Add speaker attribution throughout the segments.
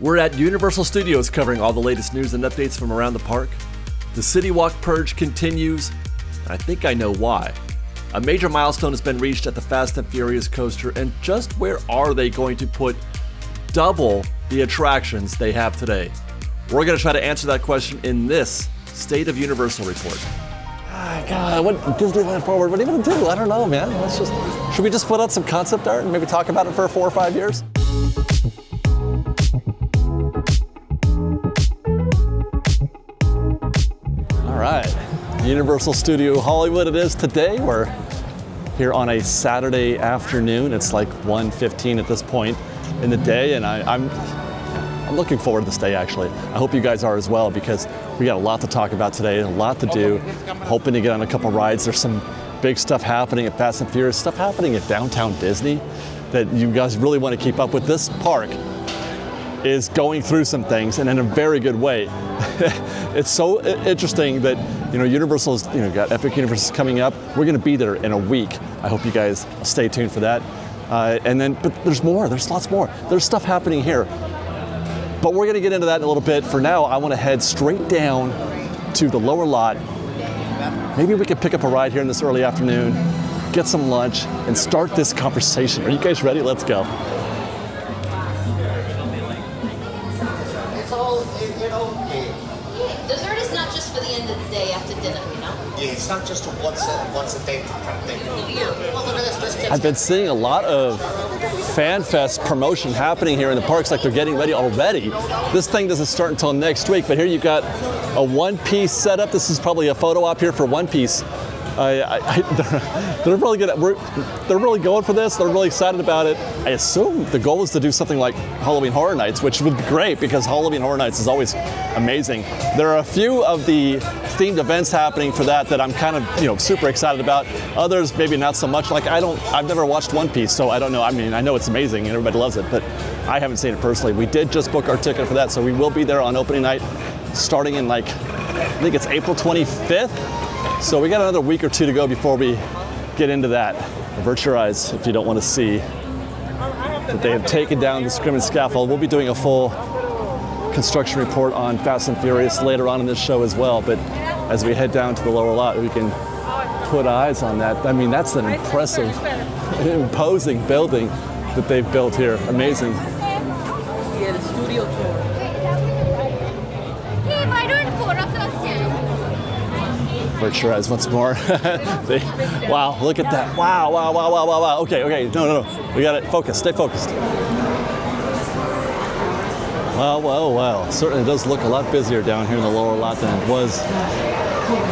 Speaker 1: We're at Universal Studios covering all the latest news and updates from around the park. The CityWalk purge continues, and I think I know why. A major milestone has been reached at the Fast and Furious coaster, and just where are they going to put double the attractions they have today? We're going to try to answer that question in this State of Universal report. God, what Disneyland Forward? What are you going to do? I don't know, man. Should we just put out some concept art and maybe talk about it for 4 or 5 years? All right, Universal Studio Hollywood it is today. We're here on a Saturday afternoon. It's like 1:15 at this point in the day, and I'm looking forward to this day, actually. I hope you guys are as well, because we got a lot to talk about today, a lot to do. Hoping to get on a couple rides. There's some big stuff happening at Fast and Furious, stuff happening at downtown Disney that you guys really want to keep up with. This park is going through some things, and in a very good way. It's so interesting that, Universal's, got Epic Universe coming up. We're going to be there in a week. I hope you guys stay tuned for that. But there's more. There's lots more. There's stuff happening here. But we're going to get into that in a little bit. For now, I want to head straight down to the lower lot. Maybe we could pick up a ride here in this early afternoon, get some lunch, and start this conversation. Are you guys ready? Let's go.
Speaker 2: Dessert is not just for the end of the day after dinner,
Speaker 3: Yeah, it's not just a once a day kind of thing.
Speaker 2: Yeah. Well, look at this.
Speaker 1: I've been seeing a lot of FanFest promotion happening here in the parks, like they're getting ready already. This thing doesn't start until next week, but here you've got a one-piece setup. This is probably a photo op here for One Piece. They're really good. They're really going for this. They're really excited about it. I assume the goal is to do something like Halloween Horror Nights, which would be great because Halloween Horror Nights is always amazing. There are a few of the themed events happening for that I'm kind of super excited about. Others maybe not so much. Like I've never watched One Piece, so I don't know. I mean, I know it's amazing and everybody loves it, but I haven't seen it personally. We did just book our ticket for that, so we will be there on opening night, starting in I think it's April 25th. So we got another week or two to go before we get into that. Avert your eyes if you don't want to see that they have taken down the scrim and scaffold. We'll be doing a full construction report on Fast and Furious later on in this show as well. But as we head down to the lower lot, we can put eyes on that. I mean, that's an impressive, imposing building that they've built here. Amazing.
Speaker 4: Yeah, the studio tour.
Speaker 1: Avert your eyes once more. Wow, look at that. Wow. Okay. No. We got it. Focus. Stay focused. Well. Certainly does look a lot busier down here in the lower lot than it was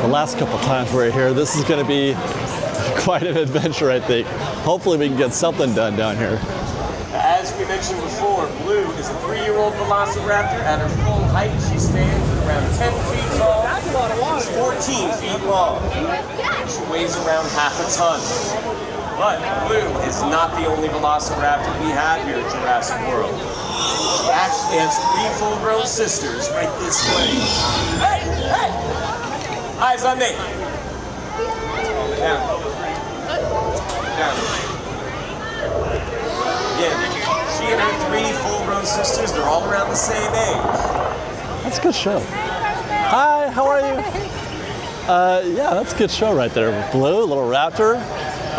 Speaker 1: the last couple times we were here. This is going to be quite an adventure, I think. Hopefully we can get something done down here.
Speaker 5: As we mentioned before, Blue is a 3-year-old velociraptor. At her full height, she stands around 10 feet tall.
Speaker 4: That's a lot of water.
Speaker 5: She's 14 feet long. She weighs around half a ton. But Blue is not the only velociraptor we have here at Jurassic World. She actually has 3 full-grown sisters right this way. Hey! Eyes on me. Down. Yeah, she and her 3 full-grown sisters, they're all around the same age.
Speaker 1: That's a good show. Hi, how are you? Yeah, that's a good show right there. Blue, little raptor.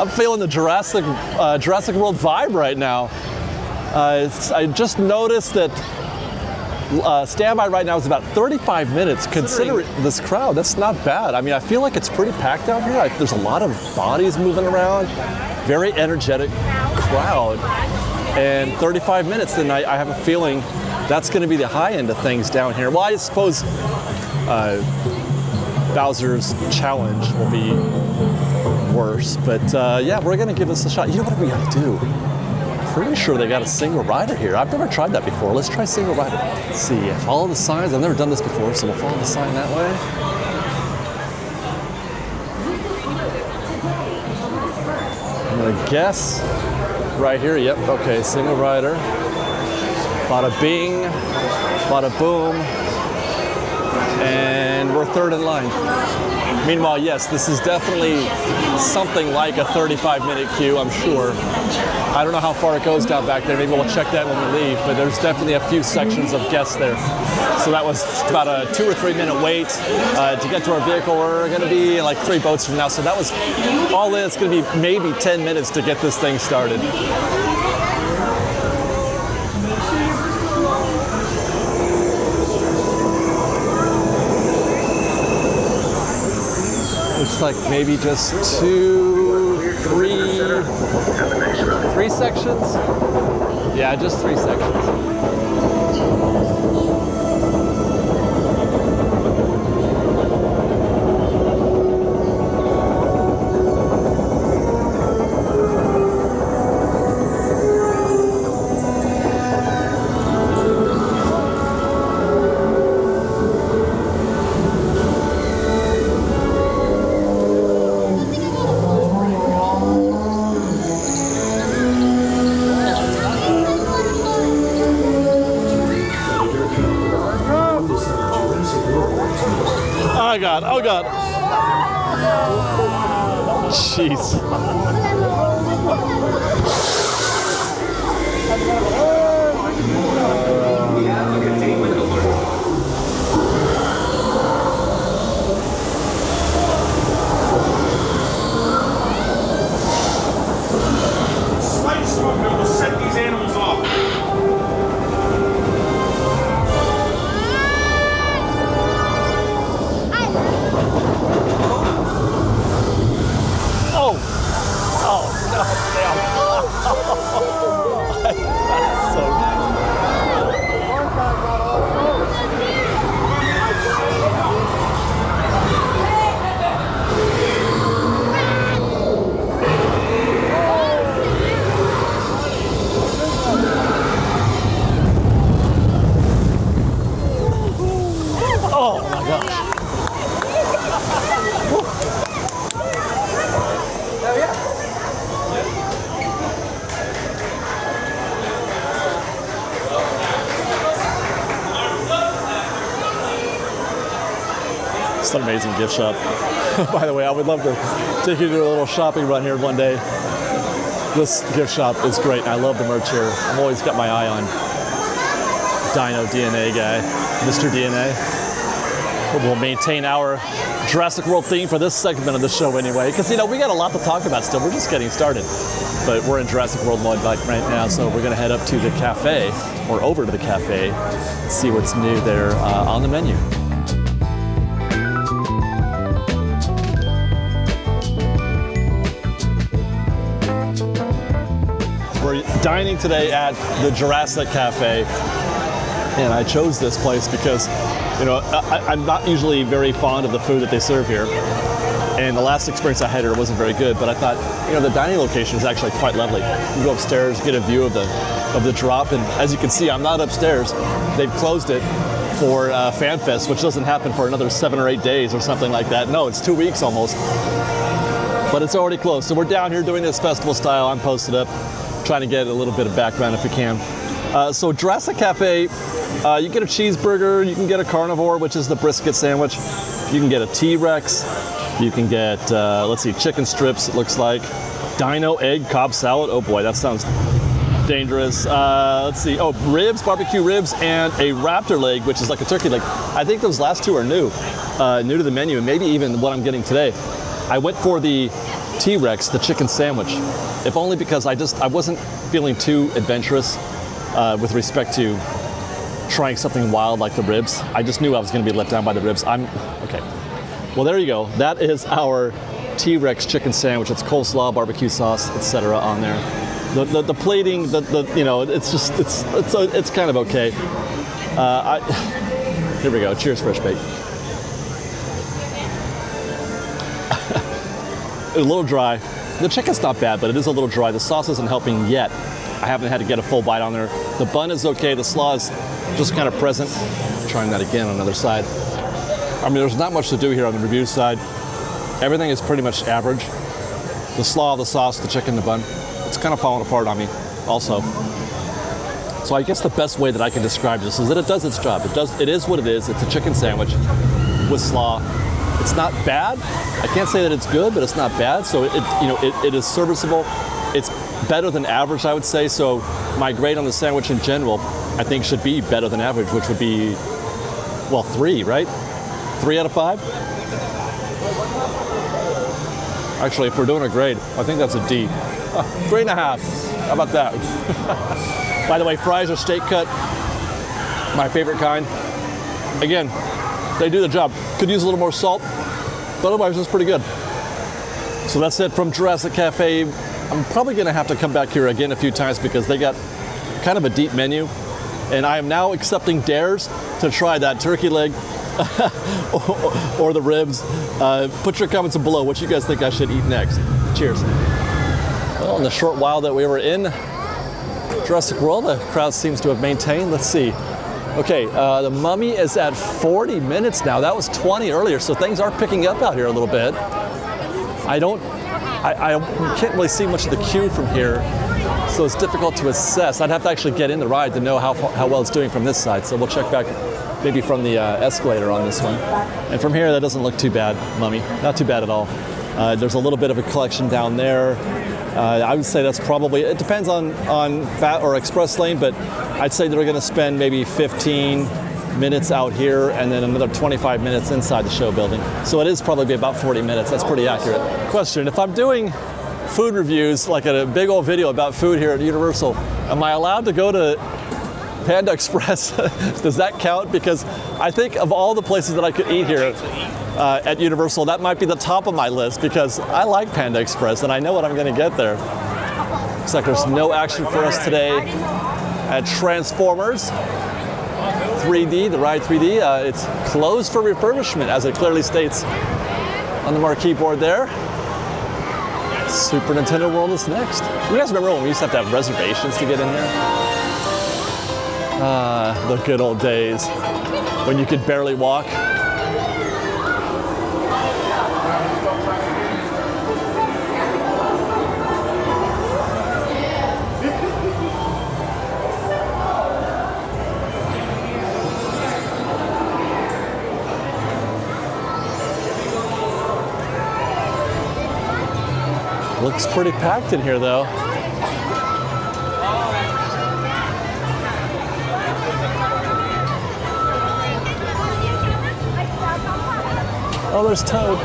Speaker 1: I'm feeling the Jurassic World vibe right now. I just noticed that standby right now is about 35 minutes. Considering this crowd, that's not bad. I mean, I feel like it's pretty packed down here. There's a lot of bodies moving around. Very energetic crowd. And 35 minutes, then I have a feeling that's going to be the high end of things down here. Well, I suppose Bowser's Challenge will be worse, but yeah, we're going to give this a shot. You know what we got to do? Pretty sure they got a single rider here. I've never tried that before. Let's try single rider. Let's see. Follow the signs. I've never done this before, so we'll follow the sign that way. I'm going to guess right here. Yep. Okay. Single rider. Bada bing. Bada boom. And we're third in line. Meanwhile, yes, this is definitely something like a 35-minute queue, I'm sure. I don't know how far it goes down back there. Maybe we'll check that when we leave, but there's definitely a few sections of guests there. So that was about a 2 or 3 minute wait to get to our vehicle. We're going to be like 3 boats from now. So that was all in. It's going to be maybe 10 minutes to get this thing started. Looks like maybe just 2, 3 sections. Yeah, just 3 sections. Oh God, oh God. Jeez.
Speaker 6: Slight smoke will set these animals off.
Speaker 1: It's an amazing gift shop. By the way, I would love to take you to a little shopping run here one day. This gift shop is great, and I love the merch here. I've always got my eye on Dino DNA guy, Mr. DNA. We'll maintain our Jurassic World theme for this segment of the show anyway, because, you know, we got a lot to talk about still. We're just getting started. But we're in Jurassic World mode right now, so we're going to head up to the cafe, or over to the cafe, see what's new there on the menu. We're dining today at the Jurassic Cafe, and I chose this place because, you know, I'm not usually very fond of the food that they serve here, and the last experience I had here wasn't very good, but I thought, you know, the dining location is actually quite lovely. You can go upstairs, get a view of the drop, and as you can see, I'm not upstairs. They've closed it for FanFest, which doesn't happen for another 7 or 8 days or something like that. No, it's 2 weeks almost, but it's already closed. So we're down here doing this festival style. I'm posted up, trying to get a little bit of background if we can. So Jurassic Cafe, you get a cheeseburger, you can get a carnivore, which is the brisket sandwich. You can get a T-Rex, you can get, let's see, chicken strips, it looks like. Dino egg Cobb salad, oh boy, that sounds dangerous. Let's see, oh, ribs, barbecue ribs, and a raptor leg, which is like a turkey leg. I think those last two are new to the menu, and maybe even what I'm getting today. I went for the T-Rex, the chicken sandwich, if only because I wasn't feeling too adventurous with respect to trying something wild like the ribs. I just knew I was going to be let down by the ribs. Okay. Well, there you go. That is our T-Rex chicken sandwich. It's coleslaw, barbecue sauce, etc. on there. The plating, you know, it's just it's kind of okay. Here we go. Cheers, fresh bake. A little dry. The chicken's not bad, but it is a little dry. The sauce isn't helping yet. I haven't had to get a full bite on there. The bun is okay. The slaw is just kind of present. Trying that again on the other side. I mean, there's not much to do here on the review side. Everything is pretty much average. The slaw, the sauce, the chicken, the bun. It's kind of falling apart on me also. So I guess the best way that I can describe this is that it does its job. It is what it is. It's a chicken sandwich with slaw It's not bad. I can't say that it's good, but it's not bad. So it is serviceable. It's better than average, I would say. So my grade on the sandwich in general, I think, should be better than average, which would be, well, 3, right? 3 out of 5. Actually, if we're doing a grade, I think that's a D. 3.5. How about that? By the way, fries are steak cut. My favorite kind. Again, they do the job. Could use a little more salt, but otherwise it's pretty good. So that's it from Jurassic Cafe. I'm probably gonna have to come back here again a few times because they got kind of a deep menu. And I am now accepting dares to try that turkey leg or the ribs. Put your comments below what you guys think I should eat next. Cheers. Well, in the short while that we were in Jurassic World, the crowd seems to have maintained. Let's see. Okay, the Mummy is at 40 minutes now. That was 20 earlier, so things are picking up out here a little bit. I can't really see much of the queue from here, so it's difficult to assess. I'd have to actually get in the ride to know how well it's doing from this side, so we'll check back maybe from the escalator on this one. And from here, that doesn't look too bad, Mummy. Not too bad at all. There's a little bit of a collection down there. I would say that's probably, it depends on FAT or Express Lane, but I'd say they're gonna spend maybe 15 minutes out here and then another 25 minutes inside the show building. So it is probably about 40 minutes. That's pretty accurate. Question, if I'm doing food reviews, like a big old video about food here at Universal, am I allowed to go to Panda Express? Does that count? Because I think of all the places that I could eat here at Universal, that might be the top of my list because I like Panda Express and I know what I'm gonna get there. Looks like there's no action for us today at Transformers 3D, the ride 3D. It's closed for refurbishment, as it clearly states on the marquee board there. Super Nintendo World is next. You guys remember when we used to have reservations to get in here? The good old days when you could barely walk. Looks pretty packed in here, though. Oh, there's Toad.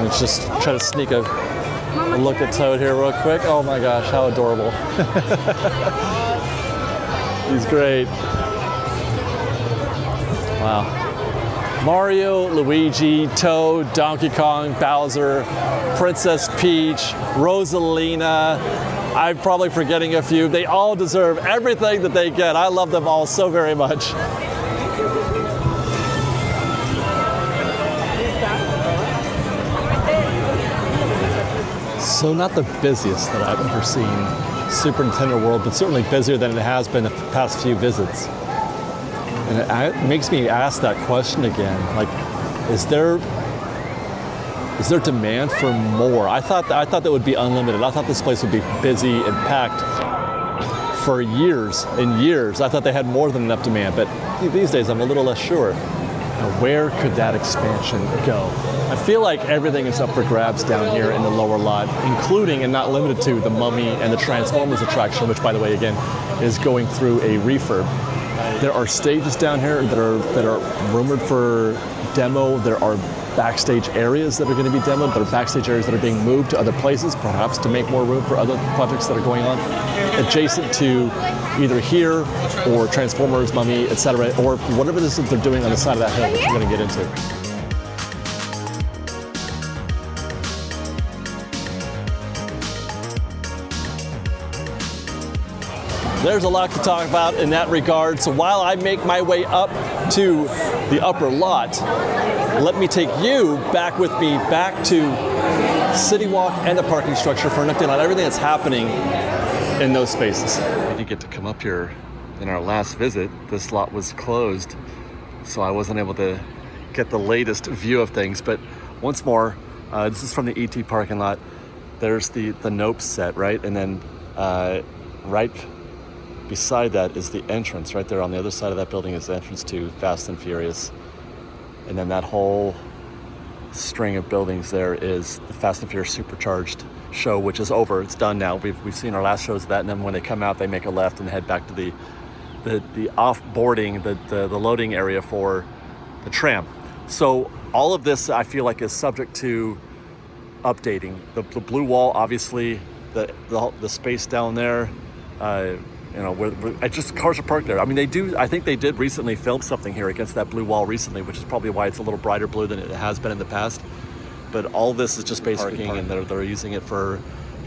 Speaker 1: Let's just try to sneak a look at Toad here real quick. Oh my gosh, how adorable. He's great. Wow. Mario, Luigi, Toad, Donkey Kong, Bowser, Princess Peach, Rosalina. I'm probably forgetting a few. They all deserve everything that they get. I love them all so very much. So not the busiest that I've ever seen Super Nintendo World, but certainly busier than it has been the past few visits. And it makes me ask that question again. Like, is there demand for more? I thought that would be unlimited. I thought this place would be busy and packed for years and years. I thought they had more than enough demand, but these days I'm a little less sure. Now, where could that expansion go? I feel like everything is up for grabs down here in the lower lot, including and not limited to the Mummy and the Transformers attraction, which, by the way, again, is going through a refurb. There are stages down here that are rumored for demo. There are backstage areas that are going to be demoed. There are backstage areas that are being moved to other places, perhaps to make more room for other projects that are going on adjacent to either here or Transformers, Mummy, etc., or whatever this is they're doing on the side of that hill, which we're going to get into. There's a lot to talk about in that regard. So while I make my way up to the upper lot, let me take you back with me back to CityWalk and the parking structure for an update on everything that's happening in those spaces. I didn't get to come up here in our last visit. This lot was closed, so I wasn't able to get the latest view of things. But once more, this is from the ET parking lot. There's the Nope set, right? And then right beside that is the entrance. Right there on the other side of that building is the entrance to Fast and Furious. And then that whole string of buildings there is the Fast and Furious Supercharged show, which is over. It's done now. We've seen our last shows of that, and then when they come out, they make a left and head back to the off-boarding, the loading area for the tram. So all of this, I feel like, is subject to updating. The blue wall, obviously, the space down there, where just cars are parked there. I mean, I think they did recently film something here against that blue wall recently, which is probably why it's a little brighter blue than it has been in the past. But all this is just basically parking, and they're using it for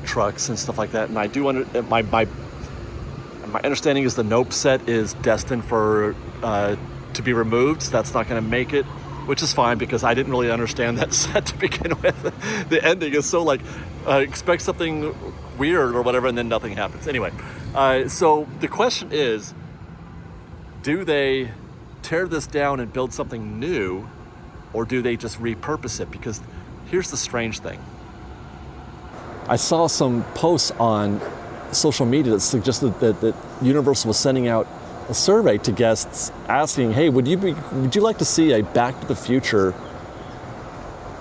Speaker 1: trucks and stuff like that. And I do my understanding is the Nope set is destined for to be removed. So that's not going to make it, which is fine because I didn't really understand that set to begin with. The ending is so like expect something weird or whatever, and then nothing happens. Anyway, so the question is, do they tear this down and build something new, or do they just repurpose it? Because here's the strange thing. I saw some posts on social media that suggested that Universal was sending out a survey to guests asking, hey, would you like to see a Back to the Future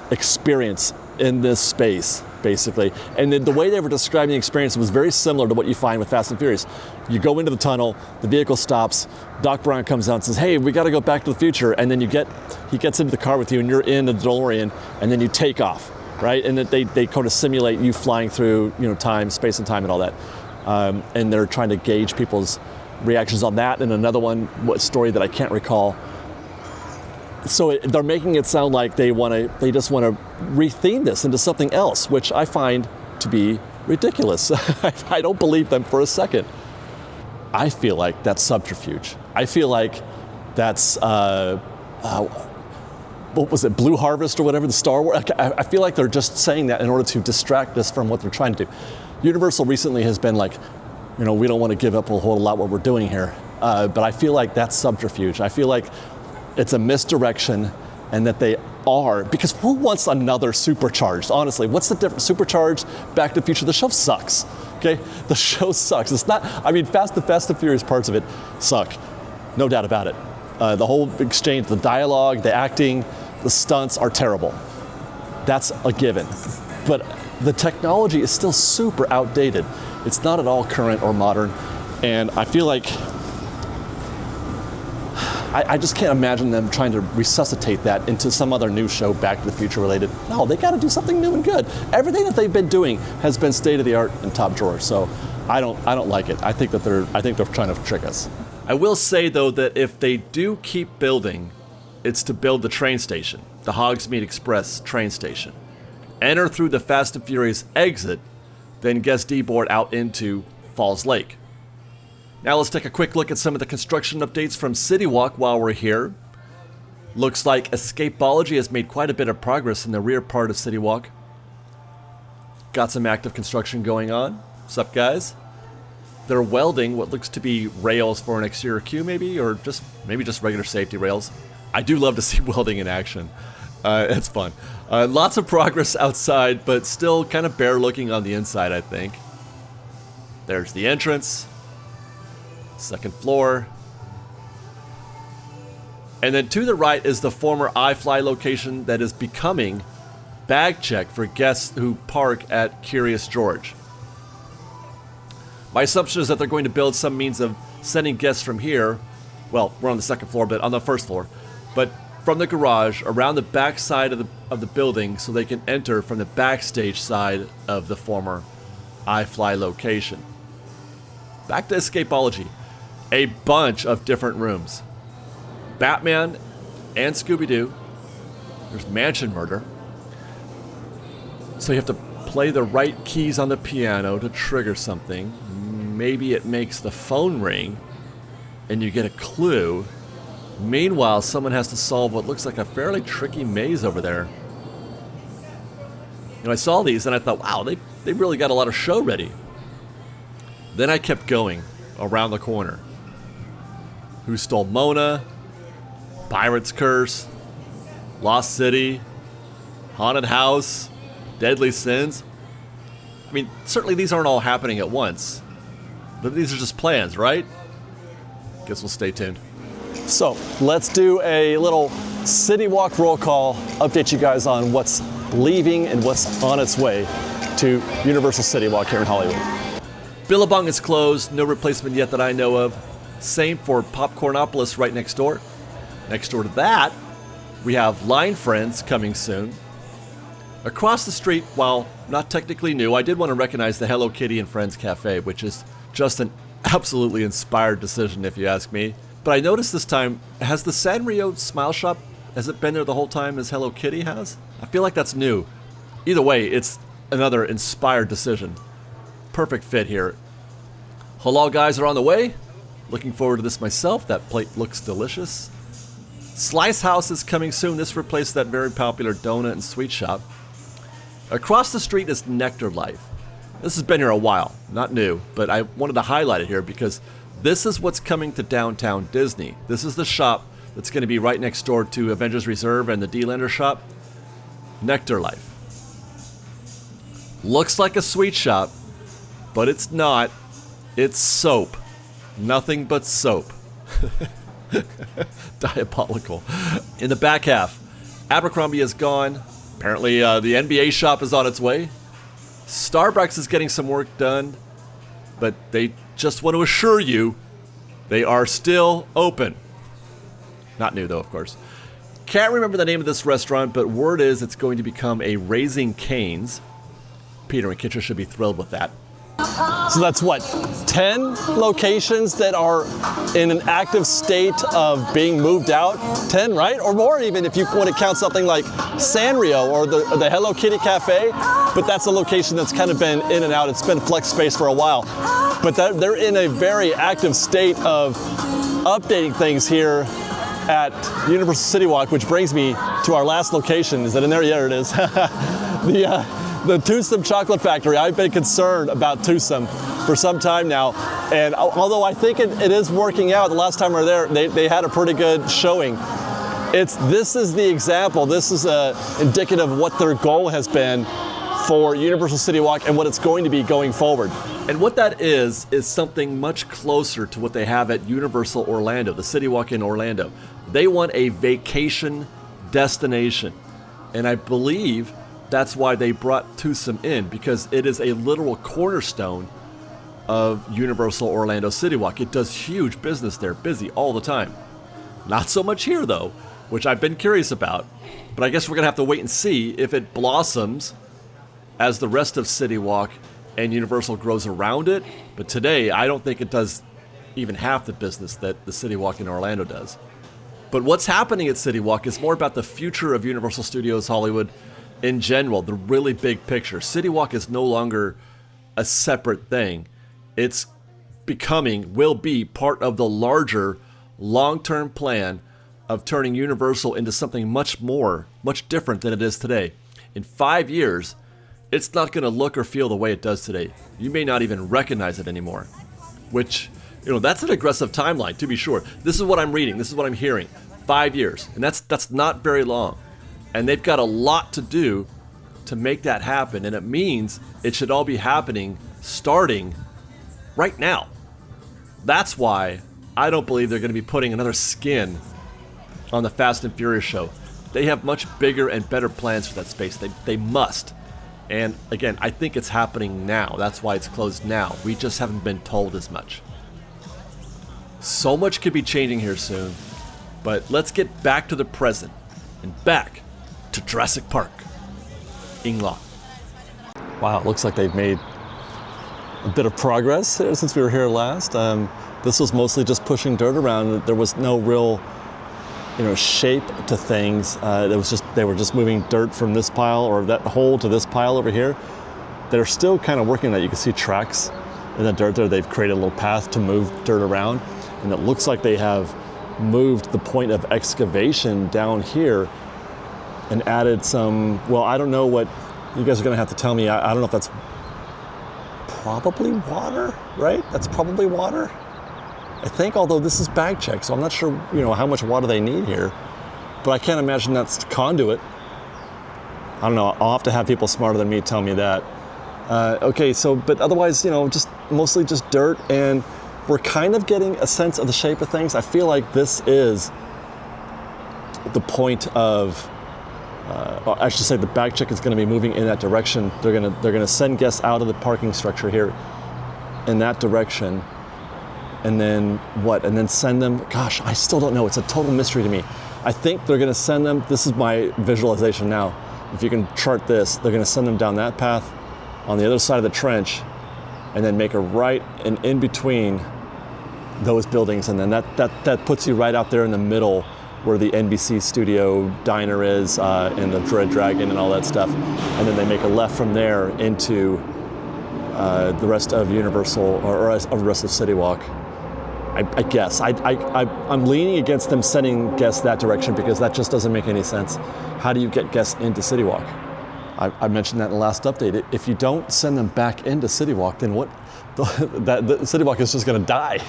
Speaker 1: experience in this space, basically? And the way they were describing the experience was very similar to what you find with Fast and Furious. You go into the tunnel, the vehicle stops, Doc Brown comes out and says, hey, we got to go back to the future. And then he gets into the car with you and you're in the DeLorean, and then you take off, right? And they kind of simulate you flying through, time, space and time and all that. And they're trying to gauge people's reactions on that. And another story that I can't recall. So they're making it sound like they just want to retheme this into something else, which I find to be ridiculous. I don't believe them for a second. I feel like that's subterfuge. I feel like that's, what was it, Blue Harvest or whatever, the Star Wars? I feel like they're just saying that in order to distract us from what they're trying to do. Universal recently has been like, we don't want to give up a whole lot what we're doing here. But I feel like that's subterfuge. I feel like it's a misdirection, and that they are, because who wants another Supercharged? Honestly, what's the difference? Supercharged, Back to the Future, the show sucks, okay? The show sucks. It's not, Fast and Furious parts of it suck, no doubt about it. The whole exchange, the dialogue, the acting, the stunts are terrible. That's a given. But the technology is still super outdated. It's not at all current or modern, and I feel like I just can't imagine them trying to resuscitate that into some other new show, Back to the Future related. No, they got to do something new and good. Everything that they've been doing has been state of the art and top drawer. So I don't like it. I think they're trying to trick us. I will say though that if they do keep building, it's to build the train station, the Hogsmeade Express train station. Enter through the Fast and Furious exit, then guest D-board out into Falls Lake. Now let's take a quick look at some of the construction updates from CityWalk while we're here. Looks like Escapology has made quite a bit of progress in the rear part of CityWalk. Got some active construction going on. What's up, guys? They're welding what looks to be rails for an exterior queue maybe, or just regular safety rails. I do love to see welding in action. It's fun. Lots of progress outside, but still kind of bare looking on the inside, I think. There's the entrance. Second floor. And then to the right is the former iFly location that is becoming bag check for guests who park at Curious George. My assumption is that they're going to build some means of sending guests from here. Well, we're on the second floor, but on the first floor. But from the garage around the back side of the building so they can enter from the backstage side of the former iFly location. Back to Escapology. A bunch of different rooms. Batman and Scooby-Doo. There's mansion murder. So you have to play the right keys on the piano to trigger something. Maybe it makes the phone ring and you get a clue. Meanwhile, someone has to solve what looks like a fairly tricky maze over there. I saw these and I thought, wow, they really got a lot of show ready. Then I kept going around the corner. Who Stole Mona? Pirate's Curse? Lost City? Haunted House? Deadly Sins? Certainly these aren't all happening at once. But these are just plans, right? Guess we'll stay tuned. So let's do a little CityWalk roll call, update you guys on what's leaving and what's on its way to Universal CityWalk here in Hollywood. Billabong is closed, no replacement yet that I know of. Same for Popcornopolis right next door. Next door to that, we have Line Friends coming soon. Across the street, while not technically new, I did want to recognize the Hello Kitty and Friends Cafe, which is just an absolutely inspired decision if you ask me. But I noticed this time, has the Sanrio Smile Shop, has it been there the whole time as Hello Kitty has? I feel like that's new. Either way, it's another inspired decision. Perfect fit here. Halal guys are on the way. Looking forward to this myself. That plate looks delicious. Slice House is coming soon. This replaced that very popular donut and sweet shop. Across the street is Nectar Life. This has been here a while, not new, but I wanted to highlight it here because this is what's coming to downtown Disney. This is the shop that's going to be right next door to Avengers Reserve and the D-Lander shop. Nectar Life. Looks like a sweet shop, but it's not. It's soap. Nothing but soap. Diabolical. In the back half, Abercrombie is gone. Apparently the NBA shop is on its way. Starbucks is getting some work done, but they just want to assure you they are still open. Not new though, of course. Can't remember the name of this restaurant, but word is it's going to become a Raising Cane's. Peter and Kitcher should be thrilled with that. So that's what, 10 locations that are in an active state of being moved out? 10, right? Or more even if you want to count something like Sanrio or the Hello Kitty Cafe, but that's a location that's kind of been in and out. It's been flex space for a while. But they're in a very active state of updating things here at Universal CityWalk, which brings me to our last location. Is it in there? Yeah, it is. The Tustin Chocolate Factory. I've been concerned about Tustin for some time now, and although I think it is working out, the last time we were there, they had a pretty good showing. This is the example. This is indicative of what their goal has been for Universal CityWalk and what it's going to be going forward. And what that is something much closer to what they have at Universal Orlando, the CityWalk in Orlando. They want a vacation destination, and I believe that's why they brought Tustin in, because it is a literal cornerstone of Universal Orlando CityWalk. It does huge business there, busy all the time. Not so much here though, which I've been curious about, but I guess we're gonna have to wait and see if it blossoms as the rest of CityWalk and Universal grows around it. But today, I don't think it does even half the business that the CityWalk in Orlando does. But what's happening at CityWalk is more about the future of Universal Studios Hollywood in general, the really big picture. CityWalk is no longer a separate thing. It's will be part of the larger long-term plan of turning Universal into something much different than it is today. In 5 years, it's not going to look or feel the way it does today. You may not even recognize it anymore, which, that's an aggressive timeline, to be sure. This is what I'm reading. This is what I'm hearing. 5 years, and that's not very long. And they've got a lot to do to make that happen, and it means it should all be happening starting right now. That's why I don't believe they're going to be putting another skin on the Fast and Furious show. They have much bigger and better plans for that space. They must. And again, I think it's happening now. That's why it's closed now. We just haven't been told as much. So much could be changing here soon, but let's get back to the present and back to Jurassic Park. Ingla. Wow, it looks like they've made a bit of progress since we were here last. This was mostly just pushing dirt around. There was no real, shape to things. They were just moving dirt from this pile or that hole to this pile over here. They're still kind of working that. You can see tracks in the dirt there. They've created a little path to move dirt around, and it looks like they have moved the point of excavation down here and added some, well, I don't know what, you guys are gonna have to tell me. I don't know if that's probably water, right? That's probably water, I think, although this is bag check, so I'm not sure, how much water they need here, but I can't imagine that's conduit. I don't know, I'll have to have people smarter than me tell me that. Okay, so, but otherwise, just mostly just dirt, and we're kind of getting a sense of the shape of things. I feel like this is the point of, I should say the bag check is going to be moving in that direction. They're going to send guests out of the parking structure here in that direction, and then what? And then send them, gosh, I still don't know. It's a total mystery to me. I think they're going to send them, this is my visualization now. If you can chart this, they're going to send them down that path on the other side of the trench, and then make a right and in between those buildings, and then that puts you right out there in the middle where the NBC studio diner is, and the Dread Dragon and all that stuff, and then they make a left from there into the rest of Universal or the rest of CityWalk. I guess I'm leaning against them sending guests that direction because that just doesn't make any sense. How do you get guests into CityWalk? I mentioned that in the last update. If you don't send them back into CityWalk, then what? The CityWalk is just going to die.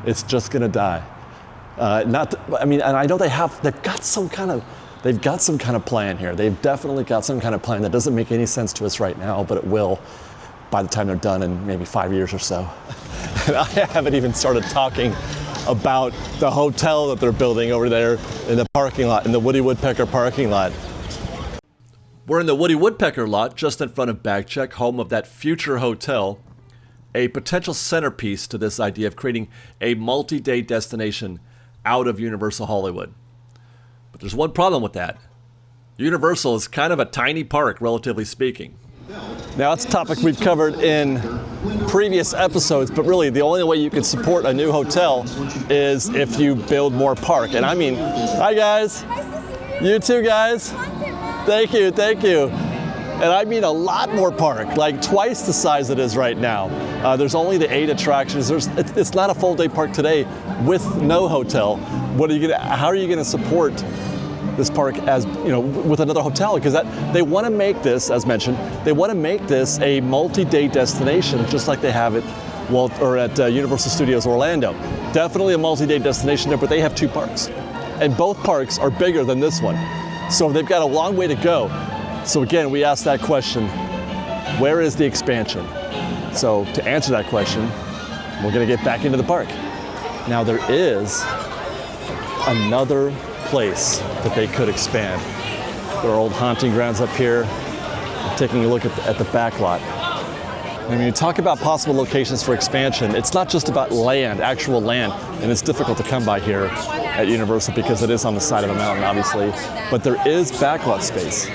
Speaker 1: It's just going to die. And I know they've got some kind of plan here. They've definitely got some kind of plan that doesn't make any sense to us right now, but it will by the time they're done in maybe 5 years or so. And I haven't even started talking about the hotel that they're building over there in the parking lot, in the Woody Woodpecker parking lot. We're in the Woody Woodpecker lot, just in front of BagCheck, home of that future hotel, a potential centerpiece to this idea of creating a multi-day destination out of Universal Hollywood. But there's one problem with that. Universal is kind of a tiny park, relatively speaking. Now, it's a topic we've covered in previous episodes, but really the only way you can support a new hotel is if you build more park. And I mean, hi guys. You too, guys. Thank you. And I mean a lot more park, like twice the size it is right now. There's only the 8 attractions. It's not a full day park today with no hotel. How are you gonna support this park as, with another hotel? Because they want to make this, as mentioned, they want to make this a multi-day destination, just like they have at Universal Studios Orlando. Definitely a multi-day destination there, but they have 2 parks. And both parks are bigger than this one. So they've got a long way to go. So again, we asked that question, where is the expansion? So to answer that question, we're going to get back into the park. Now there is another place that they could expand. There are old haunting grounds up here. I'm taking a look at the back lot. And when you talk about possible locations for expansion, it's not just about land, actual land, and it's difficult to come by here at Universal because it is on the side of a mountain, obviously, but there is backlot space.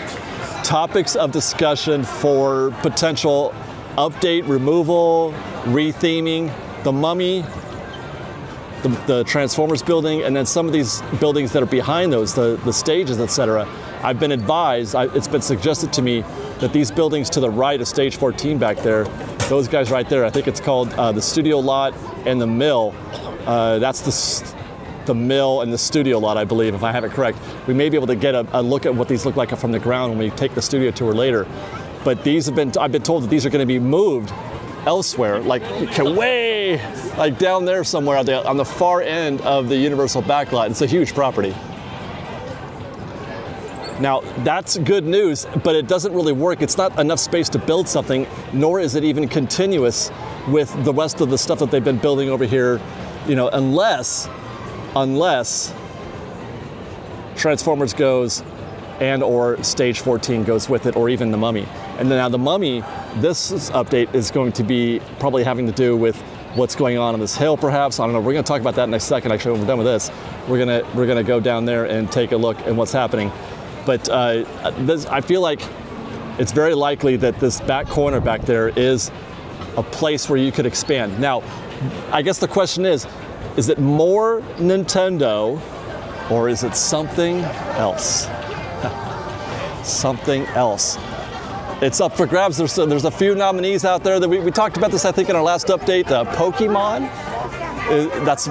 Speaker 1: Topics of discussion for potential update, removal, retheming, the Mummy, the Transformers building, and then some of these buildings that are behind those, the stages, etc. I've been advised, it's been suggested to me that these buildings to the right of stage 14 back there, those guys right there, I think it's called the studio lot and the mill. That's the mill and the studio lot, I believe, if I have it correct. We may be able to get a look at what these look like from the ground when we take the studio tour later. But I've been told that these are going to be moved elsewhere, like way down there somewhere on the far end of the Universal backlot. It's a huge property. Now, that's good news, but it doesn't really work. It's not enough space to build something, nor is it even continuous with the rest of the stuff that they've been building over here, unless Transformers goes and or stage 14 goes with it, or even the Mummy. And then now the Mummy, this update is going to be probably having to do with what's going on this hill, perhaps. I don't know. We're going to talk about that in a second. Actually, when we're done with this, we're gonna go down there and take a look at what's happening. But I feel like it's very likely that this back corner back there is a place where you could expand. Now, I guess the question is it more Nintendo, or is it something else? Something else. It's up for grabs. There's a few nominees out there that we talked about this, I think, in our last update. Pokemon. That's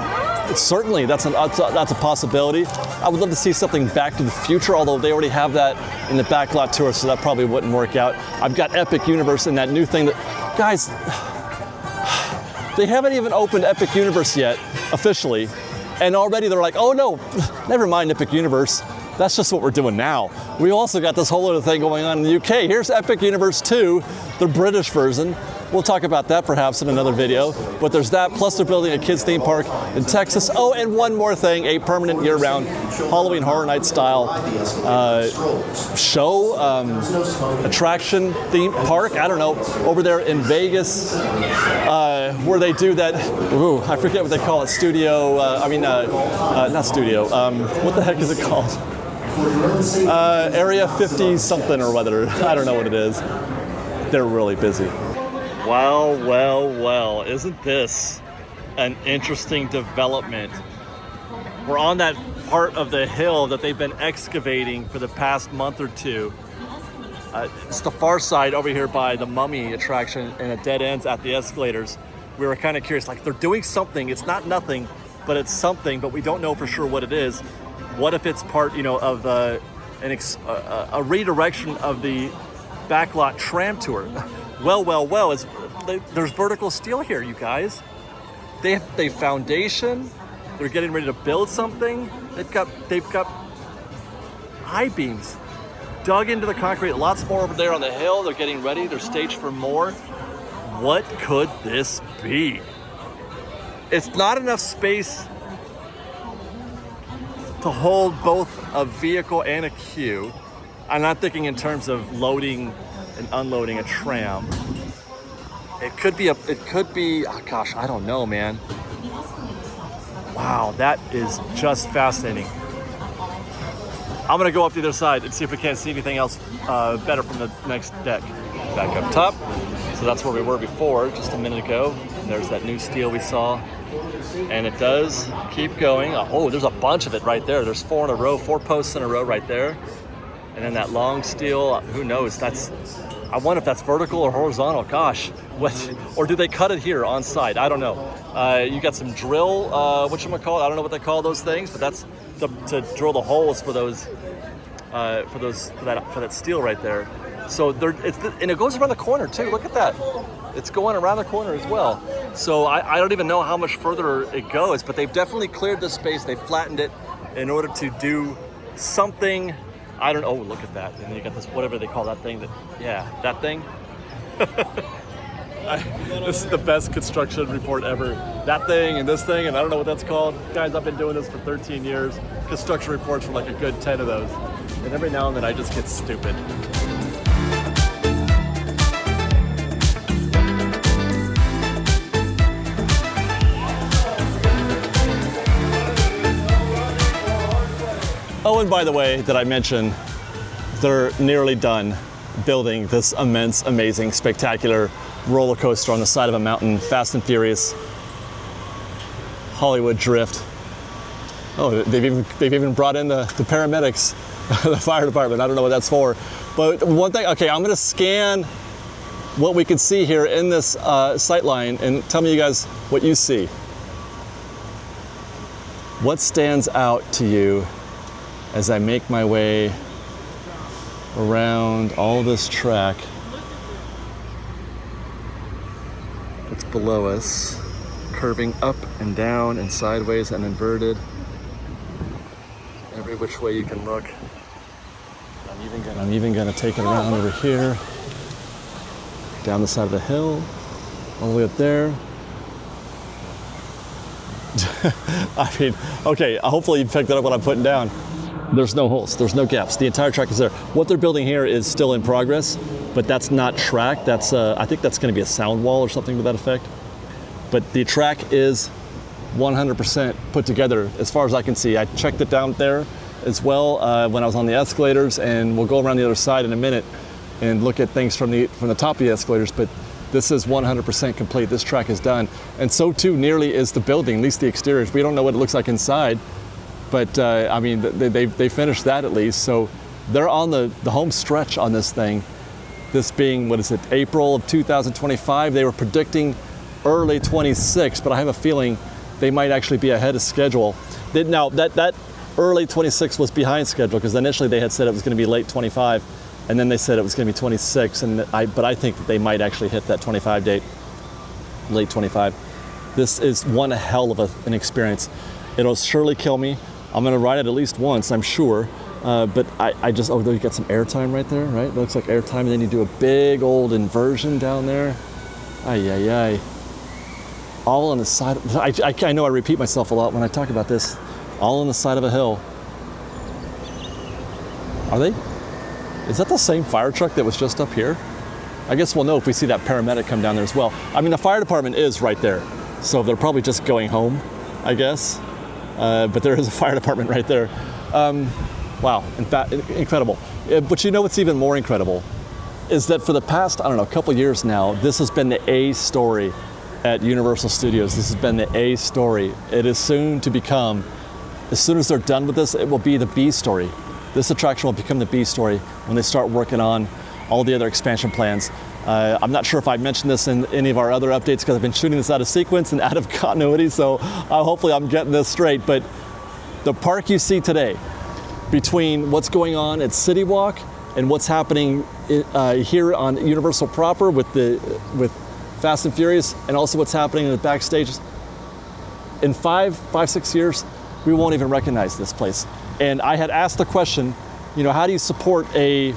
Speaker 1: a possibility. I would love to see something Back to the Future, although they already have that in the backlot tour, so that probably wouldn't work out. I've got Epic Universe and that new thing that, guys, they haven't even opened Epic Universe yet, officially, and already they're like, oh no, never mind Epic Universe. That's just what we're doing now. We also got this whole other thing going on in the UK. Here's Epic Universe 2, the British version. We'll talk about that perhaps in another video. But there's that, plus they're building a kids theme park in Texas. Oh, and one more thing, a permanent year-round Halloween Horror Night style show, attraction theme park, I don't know, over there in Vegas, where they do that, ooh, I forget what they call it, studio, not studio, what the heck is it called? Area 50 something or whether, I don't know what it is. They're really busy. Well, well, well, isn't this an interesting development? We're on that part of the hill that they've been excavating for the past month or two. It's the far side over here by the Mummy attraction and it dead ends at the escalators. We were kind of curious, like they're doing something. It's not nothing, but it's something, but we don't know for sure what it is. What if it's part, of a redirection of the backlot tram tour? Well, there's vertical steel here, you guys. They foundation. They're getting ready to build something. They've got I-beams dug into the concrete. Lots more over there on the hill. They're getting ready. They're staged for more. What could this be? It's not enough space to hold both a vehicle and a queue. I'm not thinking in terms of loading and unloading a tram. It could be, oh gosh, I don't know, man. Wow, that is just fascinating. I'm gonna go up the other side and see if we can't see anything else better from the next deck. Back up top. So that's where we were before, just a minute ago. There's that new steel we saw. And it does keep going. Oh, there's a bunch of it right there. There's 4 in a row, 4 posts in a row right there. And then that long steel, who knows? I wonder if that's vertical or horizontal. Gosh, or do they cut it here on site? I don't know. You got some drill, whatchamacallit, I don't know what they call those things, but that's to drill the holes for those, for that steel right there. So and it goes around the corner too. Look at that. It's going around the corner as well. So I don't even know how much further it goes, but they've definitely cleared this space. They've flattened it in order to do something. I don't know. Oh, look at that. And then you got this, whatever they call that thing. That thing. This is the best construction report ever. That thing and this thing, and I don't know what that's called. Guys, I've been doing this for 13 years. Construction reports for like a good 10 of those. And every now and then I just get stupid. Oh, and by the way, did I mention they're nearly done building this immense, amazing, spectacular roller coaster on the side of a mountain, Fast and Furious, Hollywood Drift. Oh, they've even brought in the paramedics, the fire department. I don't know what that's for. But one thing, okay, I'm gonna scan what we can see here in this sight line and tell me you guys what you see. What stands out to you as I make my way around all this track that's below us, curving up and down and sideways and inverted, every which way you can look. I'm even gonna take it around over here, down the side of the hill, all the way up there. I mean, okay, hopefully you picked up what I'm putting down. There's no holes, there's no gaps. The entire track is there. What they're building here is still in progress, but that's not track. That's I think that's gonna be a sound wall or something to that effect. But the track is 100% put together as far as I can see. I checked it down there as well when I was on the escalators, and we'll go around the other side in a minute and look at things from the top of the escalators, but this is 100% complete. This track is done. And so too nearly is the building, at least the exteriors. We don't know what it looks like inside, but I mean, they finished that at least. So they're on the home stretch on this thing. This being, what is it, April of 2025. They were predicting early 26, but I have a feeling they might actually be ahead of schedule. Now, that early 26 was behind schedule, because initially they had said it was gonna be late 25, and then they said it was gonna be 26, but I think that they might actually hit that 25 date, late 25. This is one hell of an experience. It'll surely kill me. I'm gonna ride it at least once, I'm sure. But I just, oh, you got some airtime right there, right? It looks like airtime, and then you do a big old inversion down there. Ay, ay, ay. All on the side, I know I repeat myself a lot when I talk about this. All on the side of a hill. Are they? Is that the same fire truck that was just up here? I guess we'll know if we see that paramedic come down there as well. I mean, the fire department is right there, so they're probably just going home, I guess. But there is a fire department right there. Wow, in fact, incredible. But you know what's even more incredible is that for the past, I don't know, a couple years now, this has been the A story at Universal Studios. This has been the A story. It is soon to become, as soon as they're done with this, it will be the B story. This attraction will become the B story when they start working on all the other expansion plans. I'm not sure if I mentioned this in any of our other updates because I've been shooting this out of sequence and out of continuity, so hopefully I'm getting this straight. But the park you see today, between what's going on at CityWalk and what's happening here on Universal proper with Fast and Furious, and also what's happening in the backstage, in 5-6 years, we won't even recognize this place. And I had asked the question, you know, how do you support a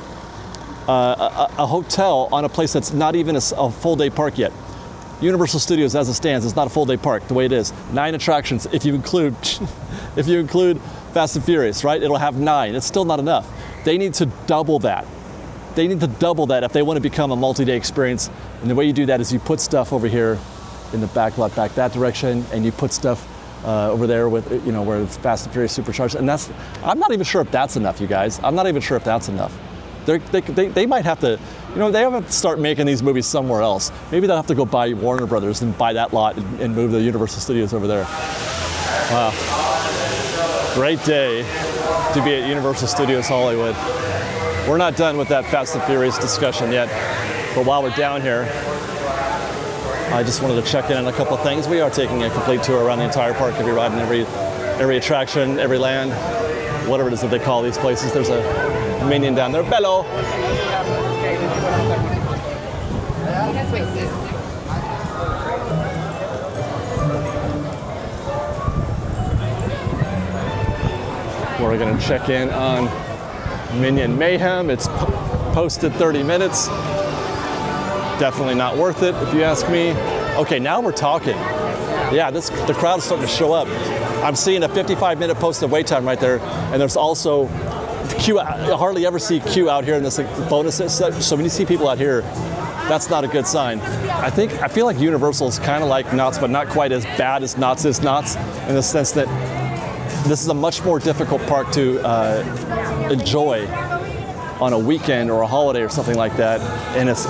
Speaker 1: hotel on a place that's not even a full day park yet? Universal Studios, as it stands, is not a full day park the way it is. 9 attractions, if you include Fast and Furious, right? It'll have 9. It's still not enough. They need to double that. They need to double that if they want to become a multi-day experience. And the way you do that is you put stuff over here in the back lot, back that direction, and you put stuff over there with, you know, where it's Fast and Furious supercharged. And that's, I'm not even sure if that's enough, you guys. I'm not even sure if that's enough. They might have to, you know, they have to start making these movies somewhere else. Maybe they'll have to go buy Warner Brothers and buy that lot and move the Universal Studios over there. Wow. Great day to be at Universal Studios Hollywood. We're not done with that Fast and Furious discussion yet, but while we're down here, I just wanted to check in on a couple of things. We are taking a complete tour around the entire park, every ride and every attraction, every land, whatever it is that they call these places. There's a minion down there. Bello! We're gonna check in on Minion Mayhem. It's posted 30 minutes. Definitely not worth it, if you ask me. Okay, now we're talking. Yeah, the crowd's starting to show up. I'm seeing a 55-minute posted wait time right there, and there's also queue. I hardly ever see queue out here in this bonus. So when you see people out here, that's not a good sign. I feel like Universal is kind of like Knott's, but not quite as bad as Knott's is Knott's, in the sense that this is a much more difficult park to enjoy on a weekend or a holiday or something like that, and it's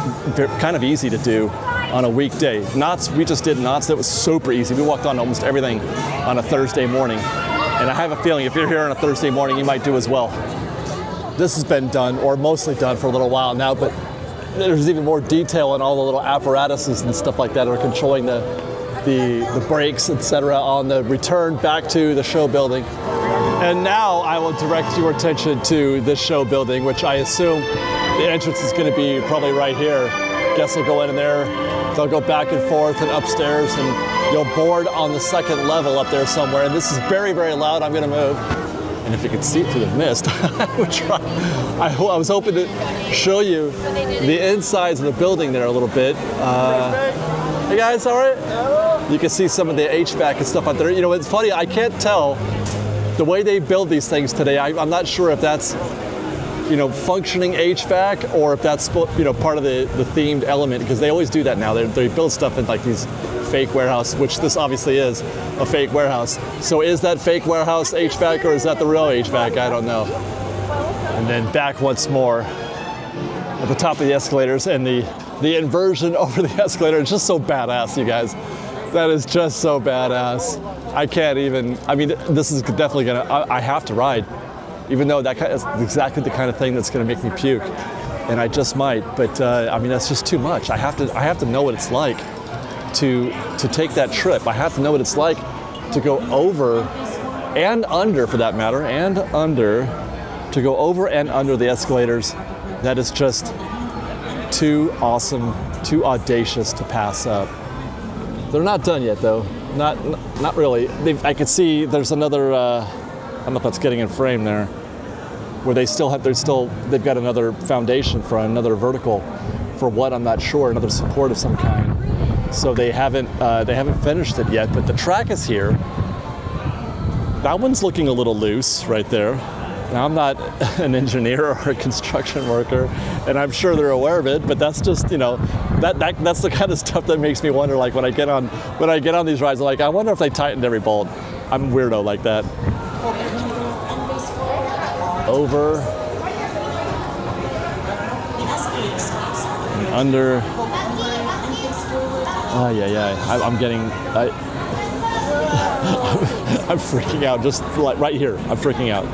Speaker 1: kind of easy to do on a weekday. Knott's, we just did Knott's, that was super easy. We walked on almost everything on a Thursday morning, and I have a feeling if you're here on a Thursday morning, you might do as well. This has been done, or mostly done, for a little while now, but there's even more detail in all the little apparatuses and stuff like that that are controlling the brakes, etc., on the return back to the show building. And now I will direct your attention to this show building, which I assume the entrance is going to be probably right here. Guests will go in there, they'll go back and forth and upstairs, and you'll board on the second level up there somewhere. And this is very, very loud. I'm going to move. And if you can see it through the mist, I would try. I was hoping to show you the insides of the building there a little bit. Hey guys, all right? You can see some of the HVAC and stuff out there. You know, it's funny, I can't tell the way they build these things today. I'm not sure if that's, you know, functioning HVAC or if that's, you know, part of the themed element, because they always do that now. They build stuff in like these fake warehouse, which this obviously is a fake warehouse. So is that fake warehouse HVAC or is that the real HVAC? I don't know. And then back once more at the top of the escalators, and the inversion over the escalator is just so badass, you guys. That is just so badass. I can't even, I mean, this is definitely gonna, I have to ride, even though that is exactly the kind of thing that's gonna make me puke, and I just might, but I mean, that's just too much. I have to know what it's like to take that trip. I have to know what it's like to go over and under, for that matter, to go over and under the escalators. That is just too awesome, too audacious to pass up. They're not done yet, though. Not really. I can see there's another, I don't know if that's getting in frame there. where they've got another foundation for another vertical, for what I'm not sure, another support of some kind. So they haven't finished it yet, but the track is here. That one's looking a little loose right there. Now, I'm not an engineer or a construction worker, and I'm sure they're aware of it, but that's just, that's the kind of stuff that makes me wonder, like when I get on these rides, I'm like, I wonder if they tightened every bolt. I'm a weirdo like that. Over. And under. Oh, yeah. I'm freaking out just like right here. I'm freaking out.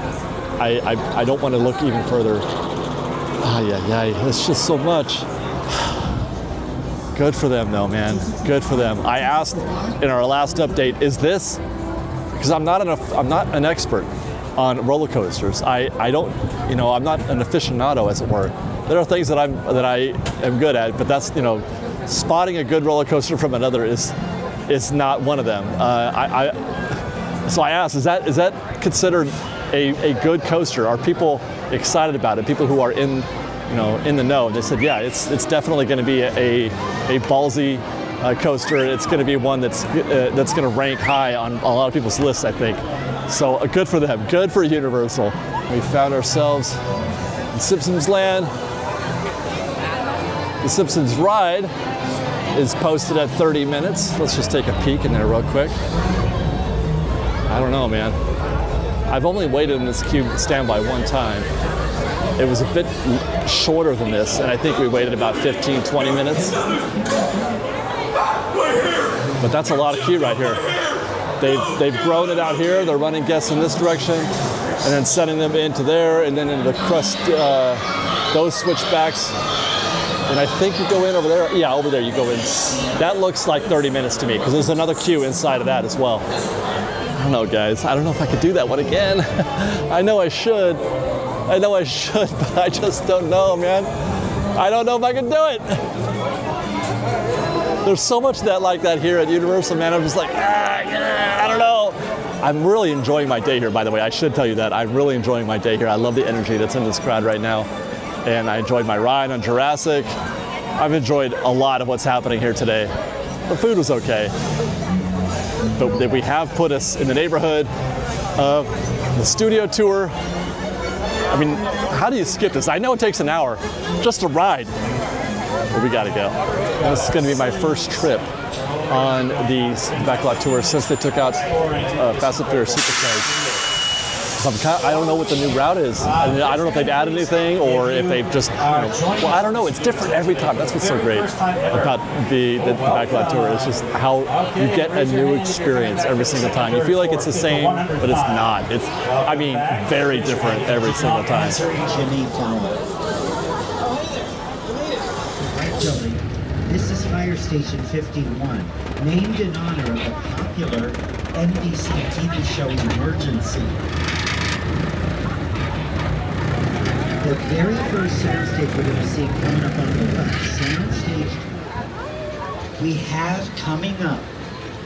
Speaker 1: I don't want to look even further. It's just so much. Good for them though, man. Good for them. I asked in our last update, is this, because I'm not an expert on roller coasters. I'm not an aficionado, as it were. There are things that I am good at, but that's, spotting a good roller coaster from another is not one of them. So I asked, is that considered a good coaster? Are people excited about it? People who are in the know? And they said, yeah, it's definitely going to be a ballsy coaster. It's going to be one that's going to rank high on a lot of people's lists, I think. So good for them. Good for Universal. We found ourselves in Simpsons Land. The Simpsons ride is posted at 30 minutes. Let's just take a peek in there real quick. I don't know, man. I've only waited in this queue standby one time. It was a bit shorter than this, and I think we waited about 15, 20 minutes. But that's a lot of queue right here. They've grown it out here. They're running guests in this direction, and then sending them into there, and then into the crust, those switchbacks. And I think you go in over there. Yeah, over there you go in. That looks like 30 minutes to me, because there's another queue inside of that as well. I don't know, guys. I don't know if I could do that one again. I know I should, but I just don't know, man. I don't know if I can do it. There's so much like that here at Universal, man. I'm just like, I don't know. I'm really enjoying my day here, by the way. I should tell you that. I'm really enjoying my day here. I love the energy that's in this crowd right now. And I enjoyed my ride on Jurassic. I've enjoyed a lot of what's happening here today. The food was okay. But we have put us in the neighborhood of the studio tour. I mean, how do you skip this? I know it takes an hour just to ride, but we gotta go. This is gonna be my first trip on the backlot tour since they took out Fast and Furious Supercars. I don't know what the new route is. I don't know if they've added anything or if they've just, well, I don't know. It's different every time. That's what's so great about the backlot tour. It's just how you get a new experience every single time. You feel like it's the same, but it's not. It's, very different every single time.
Speaker 7: This is Fire Station 51, named in honor of the popular NBC TV show Emergency. The very first soundstage we're going to see coming up on the left, soundstage, we have coming up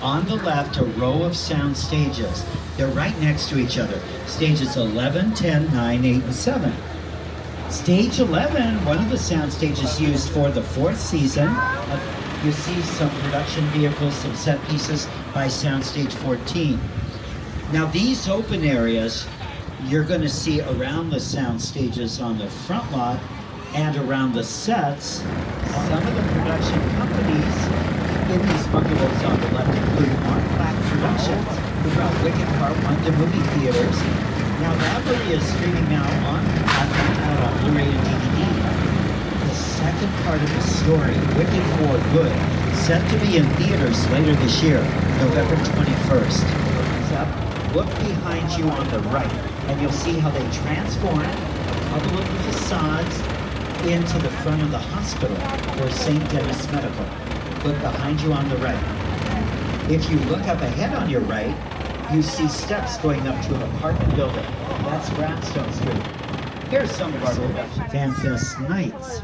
Speaker 7: on the left a row of sound stages. They're right next to each other. Stages 11, 10, 9, 8, and 7. Stage 11, one of the sound stages used for the 4th season. You see some production vehicles, some set pieces by Soundstage 14. Now these open areas, you're going to see around the sound stages on the front lot and around the sets. Some of the production companies in these bungalows on the left include Mark Black Productions, who brought Wicked Part 1 to movie theaters. Now that movie is streaming now on Blu-ray and DVD. The second part of the story, Wicked for Good, set to be in theaters later this year, November 21st. So look behind you on the right, and you'll see how they transform a couple of the facades into the front of the hospital for St. Denis Medical. Look behind you on the right. If you look up ahead on your right, you see steps going up to an apartment building. That's Bradstone Street. Here's some of our FanFest nights.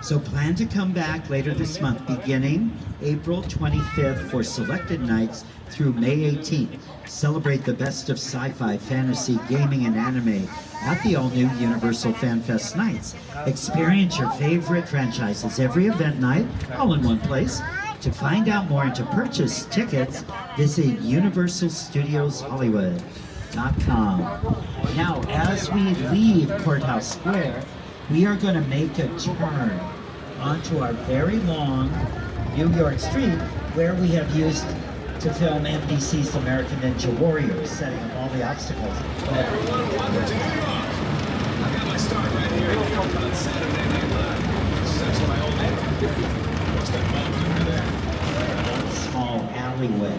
Speaker 7: So plan to come back later this month, beginning April 25th for selected nights through May 18th. Celebrate the best of sci-fi, fantasy, gaming, and anime at the all-new Universal FanFest nights. Experience your favorite franchises every event night, all in one place. To find out more and to purchase tickets, visit UniversalStudiosHollywood.com. Now, as we leave Courthouse Square, we are going to make a turn onto our very long New York street where we have used to film NBC's American Ninja Warrior, setting up all the obstacles. One small alleyway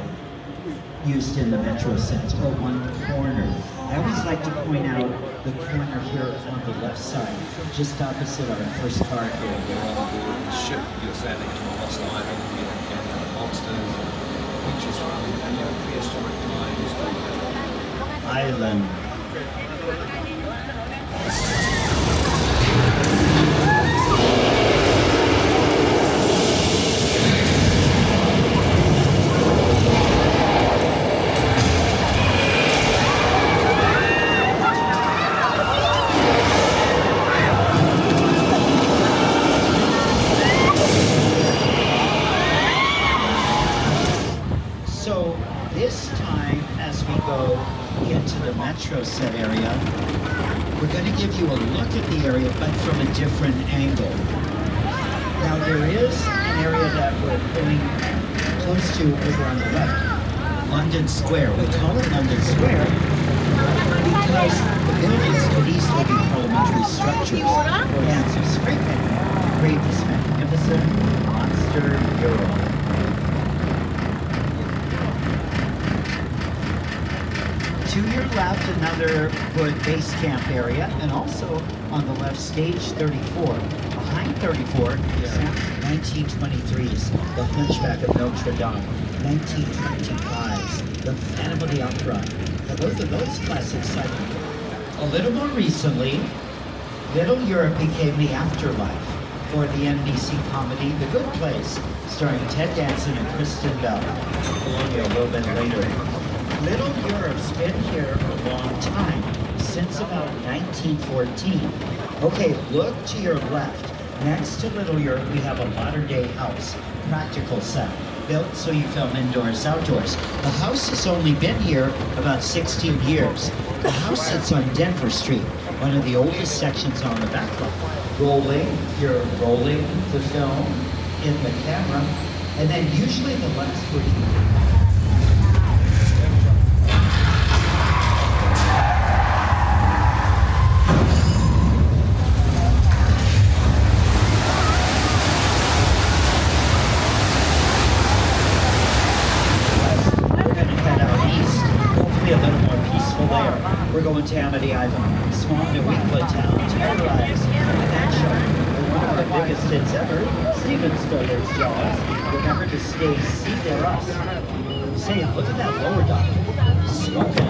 Speaker 7: used in the Metro Center, or one corner. I always like to point out the corner here on the left side, just opposite our first car here.
Speaker 8: The ship you're sailing to Lost Island and monsters, pictures from prehistoric times.
Speaker 7: Island. So this time, as we go into the Metro set area, we're going to give you a look at the area, but from a different angle. Now there is an area that we're going close to over on the left, London Square. We call it London Square because the buildings could easily be parliamentary structures or hands of scraping to create this magnificent monster mural. To your left, another good base camp area, and also on the left, stage 34. Behind 34, 1923's The Hunchback of Notre Dame, 1925's The Phantom of the Opera. Now, both of those classics cited. A little more recently, Little Europe became the afterlife for the NBC comedy The Good Place, starring Ted Danson and Kristen Bell. A little bit later. Little Europe's been here a long time, since about 1914. Okay, look to your left. Next to Little Europe, we have a modern-day house, practical set, built so you film indoors, outdoors. The house has only been here about 16 years. The house sits on Denver Street, one of the oldest sections on the backlot. You're rolling the film in the camera, and then usually the last week. We're going to Amity Island, small New England town, terrorized by that show. One of the biggest hits ever, Steven Spielberg's Jaws. Remember to stay see their us. Say, look at that lower dock. Smoking.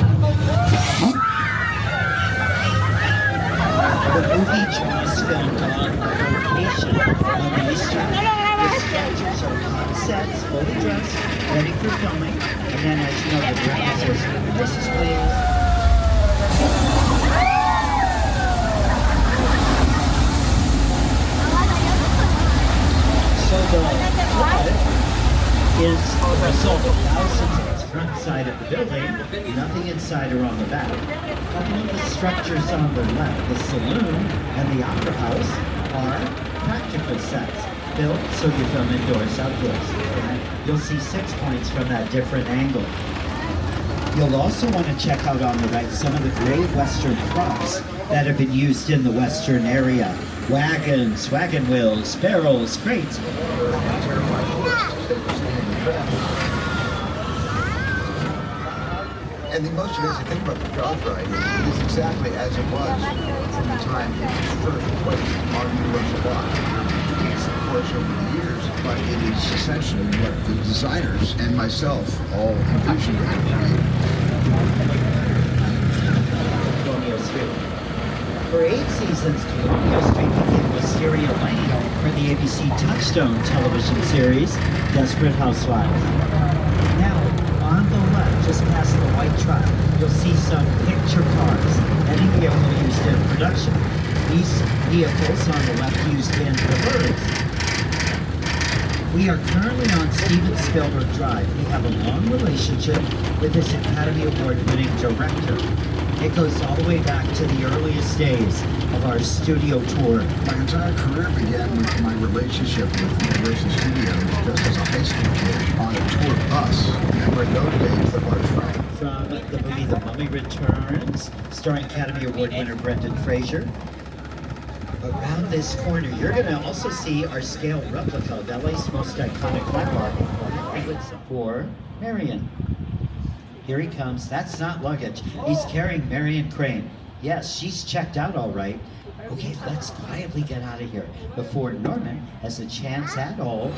Speaker 7: The movie Jaws filmed on location on the Eastern. The structures are hot sets, fully dressed, ready for filming. And then, as you know, the director says, "This is please." So the flood is the result of thousands of its front side of the building, nothing inside or on the back. Couple of the structures on the left, the saloon and the opera house, are practical sets, built so you film indoors, outdoors. And you'll see 6 points from that different angle. You'll also want to check out on the right some of the great Western props that have been used in the Western area. Wagons, wagon wheels, barrels, crates.
Speaker 9: And the most amazing thing about the Jaws ride is exactly as it was from the time it was first placed on Universal Lot. It's, of course, over the years, but it is essentially what the designers and myself all envisioned it to be.
Speaker 7: For 8 seasons, Colonial Street became Wisteria Lane for the ABC Touchstone television series, Desperate Housewives. Now, on the left, just past the white truck, you'll see some picture cars, any vehicle used in production. These vehicles on the left used in reverse. We are currently on Steven Spielberg Drive. We have a long relationship with this Academy Award-winning director. It goes all the way back to the earliest days of our studio tour.
Speaker 9: My entire career began with my relationship with Universal Studios just as a high school kid on a tour bus. Remember those days, the bus ride.
Speaker 7: From the movie The Mummy Returns, starring Academy Award winner Brendan Fraser. Around this corner, you're going to also see our scale replica of LA's most iconic landmark for Marion. Here he comes. That's not luggage. He's carrying Marion Crane. Yes, she's checked out all right. Okay, let's quietly get out of here before Norman has a chance at all.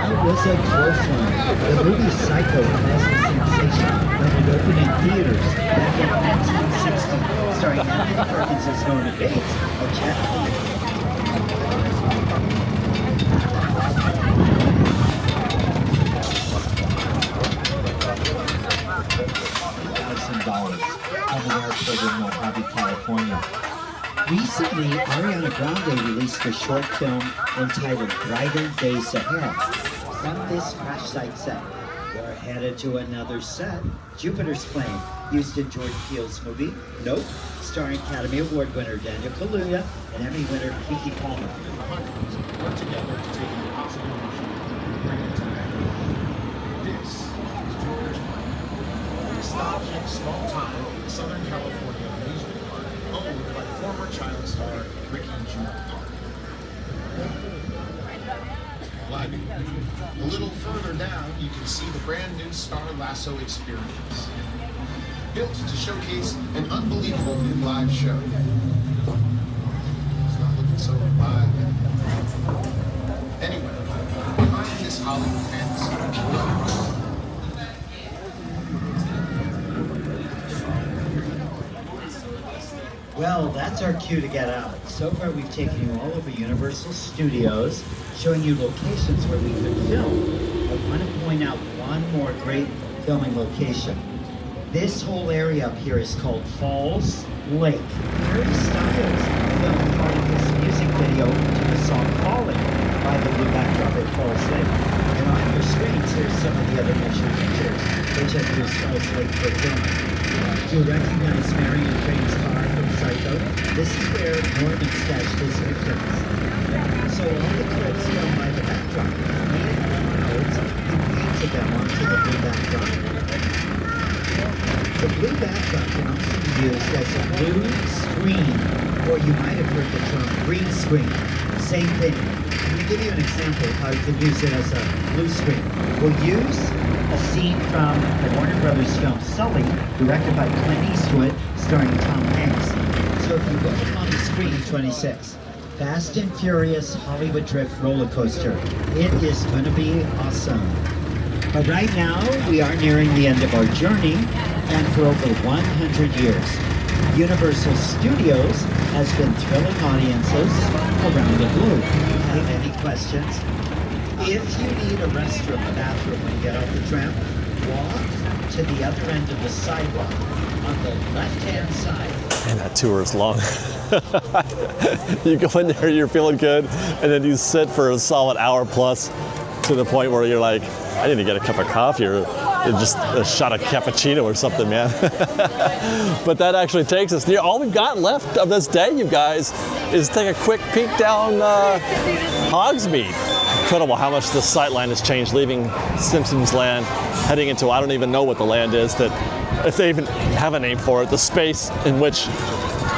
Speaker 7: That was a close one. The movie Psycho caused a sensation when it opened in theaters back in 1960, starring Anthony Perkins as Norman Bates of $1,000 from an airport in Mojave, California. Recently, Ariana Grande released a short film entitled Brighter Days Ahead. From this crash site set, we're headed to another set, Jupiter's Plane, used in Jordan Peele's movie Nope, starring Academy Award winner Daniel Kaluuya and Emmy winner Keke Palmer.
Speaker 6: Work together to take an impossible mission and bring it to man. This is Jupiter's Plane, a nostalgic, small-time Southern California amusement park owned by former child star Ricky Jr. A little further down, you can see the brand new Star Lasso experience, built to showcase an unbelievable new live show. It's not looking so live. Anyway, behind this Hollywood fantasy,
Speaker 7: Well, that's our cue to get out. So far, we've taken you all over Universal Studios, showing you locations where we could film. I want to point out one more great filming location. This whole area up here is called Falls Lake. Harry Styles filmed part of this music video to the song Falling by the blue backdrop at Falls Lake. And on your screens, here's some of the other motion pictures which have used Falls Lake for filming. Do you recognize Marion Crane's car from Psycho? This is where Norman stashed his victims. So all the clips filmed by the backdrop, made clouds, and painted them onto the blue backdrop. The blue backdrop can also be used as a blue screen, or you might have heard the term green screen. Same thing. Let me give you an example of how you can use it as a blue screen. We'll use a scene from the Warner Brothers film Sully, directed by Clint Eastwood, starring Tom Hanks. So if you look up on the screen, 26, Fast and Furious Hollywood Drift roller coaster. It is going to be awesome. But right now, we are nearing the end of our journey, and for over 100 years, Universal Studios has been thrilling audiences around the globe. Have any questions? If you need a restroom, a bathroom when you get off the tram, walk to the other end of the sidewalk on the left-hand side.
Speaker 1: Man, that tour is long. You go in there, you're feeling good, and then you sit for a solid hour plus to the point where you're like, I need to get a cup of coffee or just a shot of cappuccino or something, man. But that actually takes us near. All we've got left of this day, you guys, is take a quick peek down Hogsmeade. Incredible how much the sightline has changed, leaving Simpsons Land, heading into, I don't even know what the land is, that if they even have a name for it, the space in which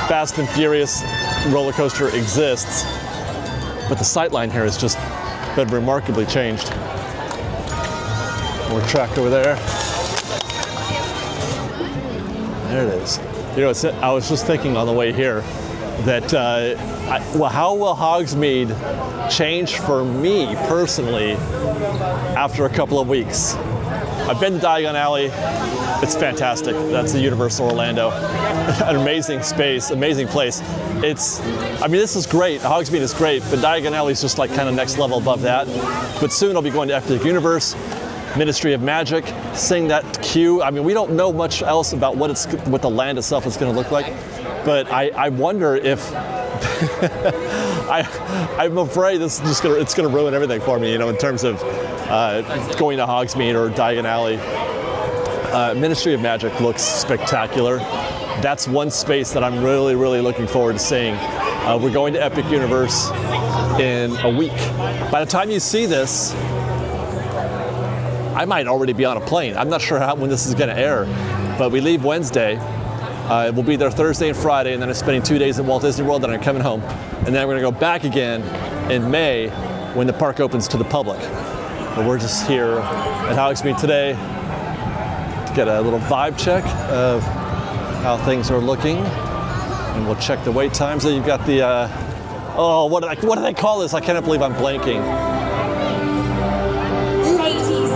Speaker 1: Fast and Furious roller coaster exists. But the sightline here has just been remarkably changed. More track over there. There it is. You know, I was just thinking on the way here that, how will Hogsmeade change for me personally after a couple of weeks? I've been to Diagon Alley. It's fantastic. That's the Universal Orlando. An amazing space, amazing place. I mean, this is great. Hogsmeade is great, but Diagon Alley is just like kind of next level above that. But soon I'll be going to Epic Universe, Ministry of Magic, seeing that queue. I mean, we don't know much else about what the land itself is going to look like, but I wonder if I'm afraid this is just it's going to ruin everything for me, in terms of going to Hogsmeade or Diagon Alley. Ministry of Magic looks spectacular. That's one space that I'm really, really looking forward to seeing. We're going to Epic Universe in a week. By the time you see this, I might already be on a plane. I'm not sure when this is going to air, but we leave Wednesday. We'll be there Thursday and Friday, and then I'm spending 2 days at Walt Disney World, then I'm coming home. And then we're going to go back again in May when the park opens to the public. But we're just here at Hogsmeade today to get a little vibe check of how things are looking. And we'll check the wait times. So you've got the, what do they call this? I cannot believe I'm blanking.
Speaker 10: Ladies and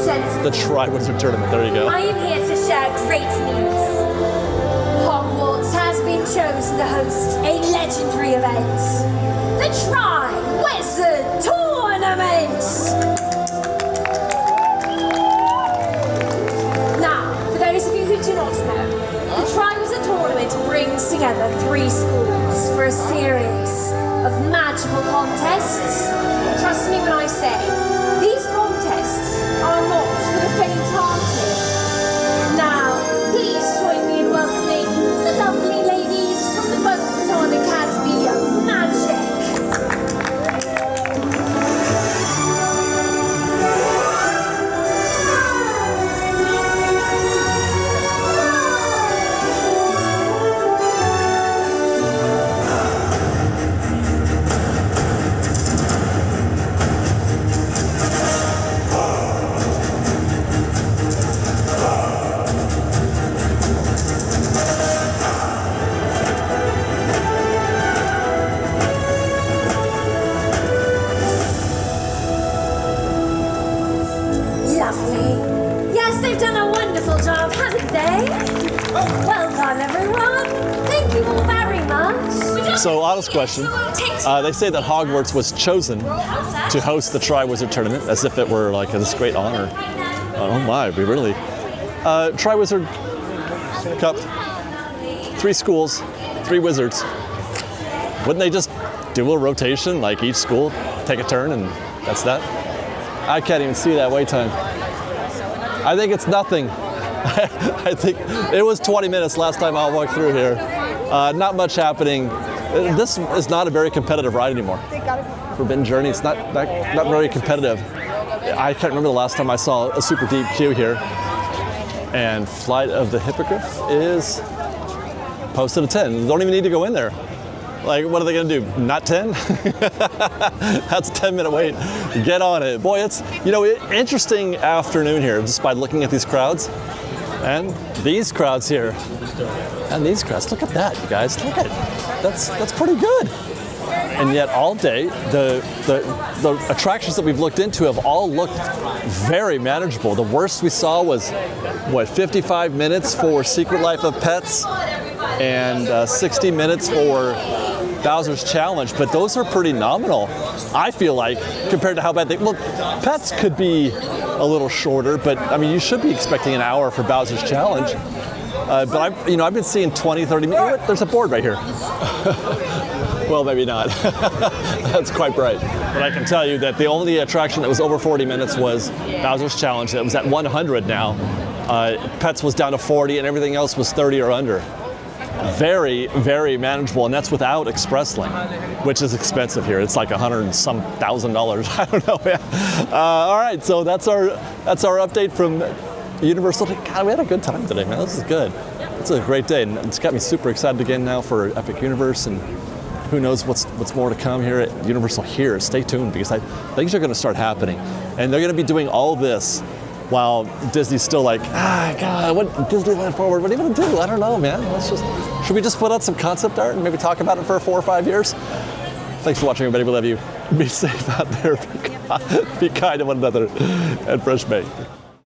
Speaker 10: gentlemen,
Speaker 1: The Tri-Wizard Tournament, there you go.
Speaker 10: I am here to share great news. Hogwarts has been chosen to host a legendary event, the Tri-Wizard Tournament! Now, for those of you who do not know, the Tri-Wizard Tournament brings together 3 schools for a series of magical contests. Trust me when I say, these contests are not for the faint-hearted. Now, please join me in welcoming the lovely ladies from the Botan Academy of Magic. Lovely. Yes, they've done a wonderful job, haven't they? Well done, everyone. Thank you all very much.
Speaker 1: So, honest question. They say that Hogwarts was chosen to host the Tri-Wizard Tournament, as if it were like this great honor. Oh my, we really. Tri-Wizard Cup, 3 schools, 3 wizards. Wouldn't they just do a rotation, like each school, take a turn, and that's that? I can't even see that wait time. I think it's nothing. I think it was 20 minutes last time I walked through here. Not much happening. This is not a very competitive ride anymore. Forbidden Journey, it's not very competitive. I can't remember the last time I saw a super deep queue here. And Flight of the Hippogriff is posted a 10. They don't even need to go in there. Like, what are they gonna do? Not 10? That's a 10-minute wait. Get on it. Boy, it's, interesting afternoon here just by looking at these crowds. And these crowds here. And these crowds. Look at that, you guys. Look at it. That's pretty good. And yet all day, the attractions that we've looked into have all looked very manageable. The worst we saw was, 55 minutes for Secret Life of Pets and 60 minutes for Bowser's Challenge, but those are pretty nominal, I feel like, compared to how bad they look. Pets could be a little shorter, but I mean, you should be expecting an hour for Bowser's Challenge. But I've been seeing 20, 30 minutes. There's a board right here. Well, maybe not. That's quite bright. But I can tell you that the only attraction that was over 40 minutes was Bowser's Challenge. That was at 100 now. Pets was down to 40, and everything else was 30 or under. Very, very manageable, and that's without Express Lane, which is expensive here. It's like $100,000 and some $1,000. I don't know. All right, so that's our update from Universal. God, we had a good time today, man. This is good. It's a great day, and it's got me super excited again now for Epic Universe, and who knows what's more to come here at Universal here. Stay tuned, because things are going to start happening, and they're going to be doing all this while Disney's still like, God, what Disneyland Forward? What are you going to do? I don't know, man. Should we just put out some concept art and maybe talk about it for 4 or 5 years? Thanks for watching, everybody. We love you. Be safe out there. Be kind to one another, and fresh May.